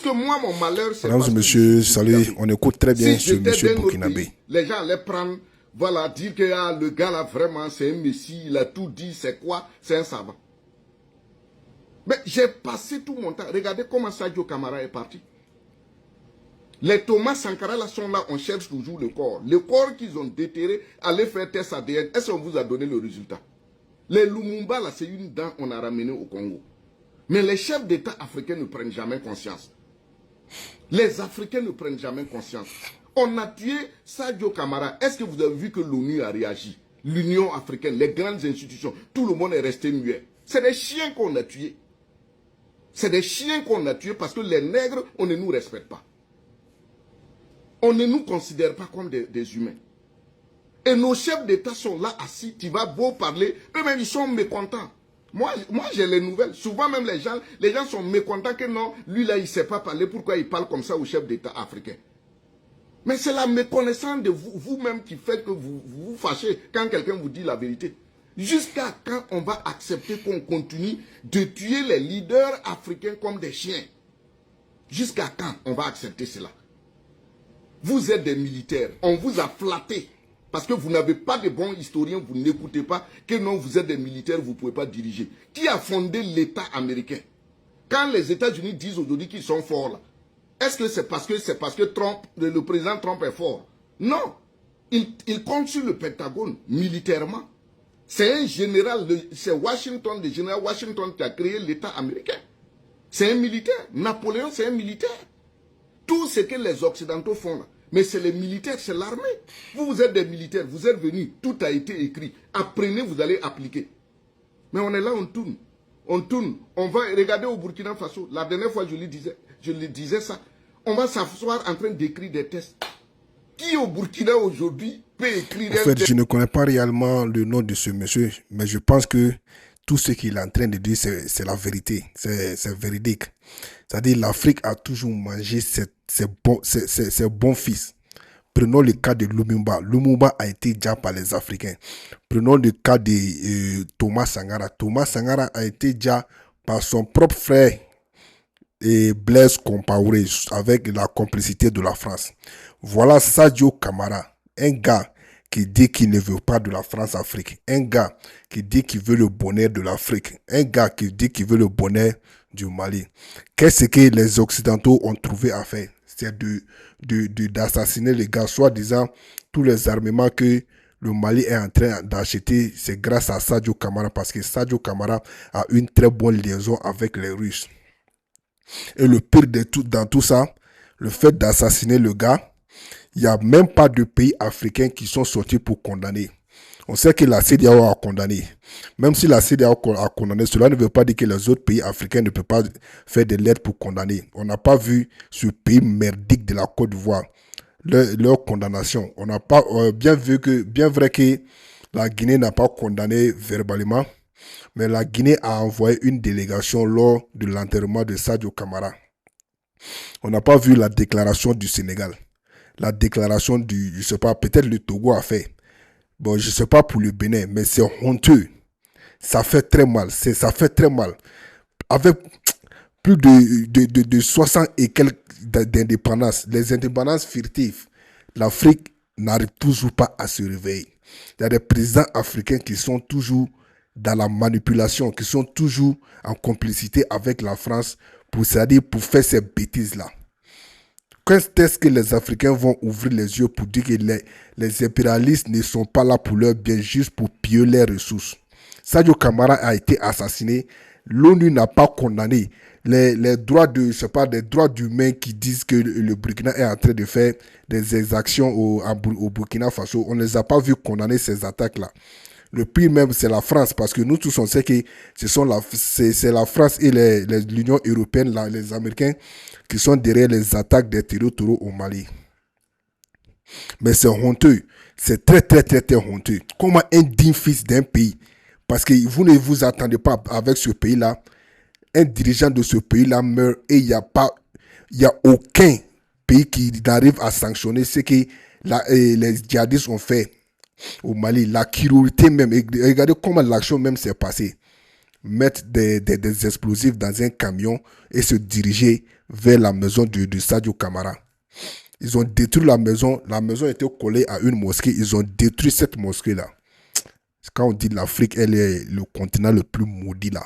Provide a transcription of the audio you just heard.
Parce que moi, mon malheur, c'est Mesdames parce et que messieurs, salut, on écoute très bien si ce j'étais monsieur d'un autre burkinabé. pays, les gens allaient prendre, voilà, dire que le gars là, vraiment, c'est un messie, il a tout dit, c'est quoi? C'est un savant. Mais j'ai passé tout mon temps. Regardez comment Sadio Camara est parti. Les Thomas Sankara là sont là, on cherche toujours le corps. Le corps qu'ils ont déterré, allez faire test ADN. Est-ce qu'on vous a donné le résultat? Les Lumumba là, c'est une dent qu'on a ramené au Congo. Mais les chefs d'État africains ne prennent jamais conscience. Les Africains ne prennent jamais conscience. On a tué Sadio Camara. Est-ce que vous avez vu que l'ONU a réagi? L'Union africaine, les grandes institutions, tout le monde est resté muet. C'est des chiens qu'on a tués. C'est des chiens qu'on a tués parce que les nègres, on ne nous respecte pas. On ne nous considère pas comme des humains. Et nos chefs d'État sont là assis, tu vas beau parler, eux-mêmes ils sont mécontents. Moi j'ai les nouvelles. Souvent même les gens sont mécontents que non, lui là il ne sait pas parler, pourquoi il parle comme ça aux chefs d'État africains. Mais c'est la méconnaissance de vous-même qui fait que vous vous fâchez quand quelqu'un vous dit la vérité. Jusqu'à quand on va accepter qu'on continue de tuer les leaders africains comme des chiens? Jusqu'à quand on va accepter cela? Vous êtes des militaires, on vous a flatté. Parce que vous n'avez pas de bons historiens, vous n'écoutez pas que non, vous êtes des militaires, vous ne pouvez pas diriger. Qui a fondé l'État américain? Quand les États-Unis disent aujourd'hui qu'ils sont forts là, est-ce que c'est parce que Trump, le président Trump est fort? Non. Il compte sur le Pentagone militairement. C'est un général, c'est Washington, le général Washington qui a créé l'État américain. C'est un militaire. Napoléon, c'est un militaire. Tout ce que les Occidentaux font là, mais c'est les militaires, c'est l'armée. Vous êtes des militaires, vous êtes venus, tout a été écrit. Apprenez, vous allez appliquer. Mais on est là, on tourne. On tourne. On va regarder au Burkina Faso. La dernière fois, je lui disais ça. On va s'asseoir en train d'écrire des tests. Qui au Burkina aujourd'hui peut écrire En fait, je ne connais pas réellement le nom de ce monsieur, mais je pense que tout ce qu'il est en train de dire, c'est la vérité. C'est véridique. C'est-à-dire l'Afrique a toujours mangé ses bons fils. Prenons le cas de Lumumba. Lumumba a été déjà par les Africains. Prenons le cas de Thomas Sankara. Thomas Sankara a été déjà par son propre frère et Blaise Compaoré avec la complicité de la France. Voilà Sadio Camara, un gars qui dit qu'il ne veut pas de la France-Afrique, un gars qui dit qu'il veut le bonheur de l'Afrique, un gars qui dit qu'il veut le bonheur du Mali. Qu'est-ce que les Occidentaux ont trouvé à faire? C'est d'assassiner les gars, soi-disant tous les armements que le Mali est en train d'acheter, c'est grâce à Sadio Camara, parce que Sadio Camara a une très bonne liaison avec les Russes. Et le pire de tout, dans tout ça, le fait d'assassiner le gars, il n'y a même pas de pays africains qui sont sortis pour condamner. On sait que la CEDEAO a condamné. Même si la CEDEAO a condamné, cela ne veut pas dire que les autres pays africains ne peuvent pas faire des lettres pour condamner. On n'a pas vu ce pays merdique de la Côte d'Ivoire, leur condamnation. On n'a pas bien vrai que la Guinée n'a pas condamné verbalement, mais la Guinée a envoyé une délégation lors de l'enterrement de Sadio Camara. On n'a pas vu la déclaration du Sénégal. La déclaration je sais pas, peut-être le Togo a fait. Bon, je sais pas pour le Bénin, mais c'est honteux. Ça fait très mal. Ça fait très mal. Avec plus de 60 et quelques d'indépendances, les indépendances furtives, l'Afrique n'arrive toujours pas à se réveiller. Il y a des présidents africains qui sont toujours dans la manipulation, qui sont toujours en complicité avec la France c'est-à-dire pour faire ces bêtises-là. Quand est-ce que les Africains vont ouvrir les yeux pour dire que les impérialistes ne sont pas là pour leur bien, juste pour piller les ressources? Sadio Camara a été assassiné. L'ONU n'a pas condamné les droits des droits humains qui disent que le Burkina est en train de faire des exactions au Burkina Faso. On ne les a pas vus condamner ces attaques-là. Le pire même, c'est la France, parce que nous tous, on sait que c'est la France et l'Union européenne, les Américains, qui sont derrière les attaques des terroristes au Mali. Mais c'est honteux. C'est très, très, très, très honteux. Comment un digne fils d'un pays, parce que vous ne vous attendez pas avec ce pays-là, un dirigeant de ce pays-là meurt et il n'y a aucun pays qui n'arrive à sanctionner ce que les djihadistes ont fait au Mali, la chirurgie même, regardez comment l'action même s'est passée. mettre des explosifs dans un camion et se diriger vers la maison de Sadio Camara. Ils ont détruit la maison était collée à une mosquée, ils ont détruit cette mosquée-là. Quand on dit l'Afrique, elle est le continent le plus maudit là.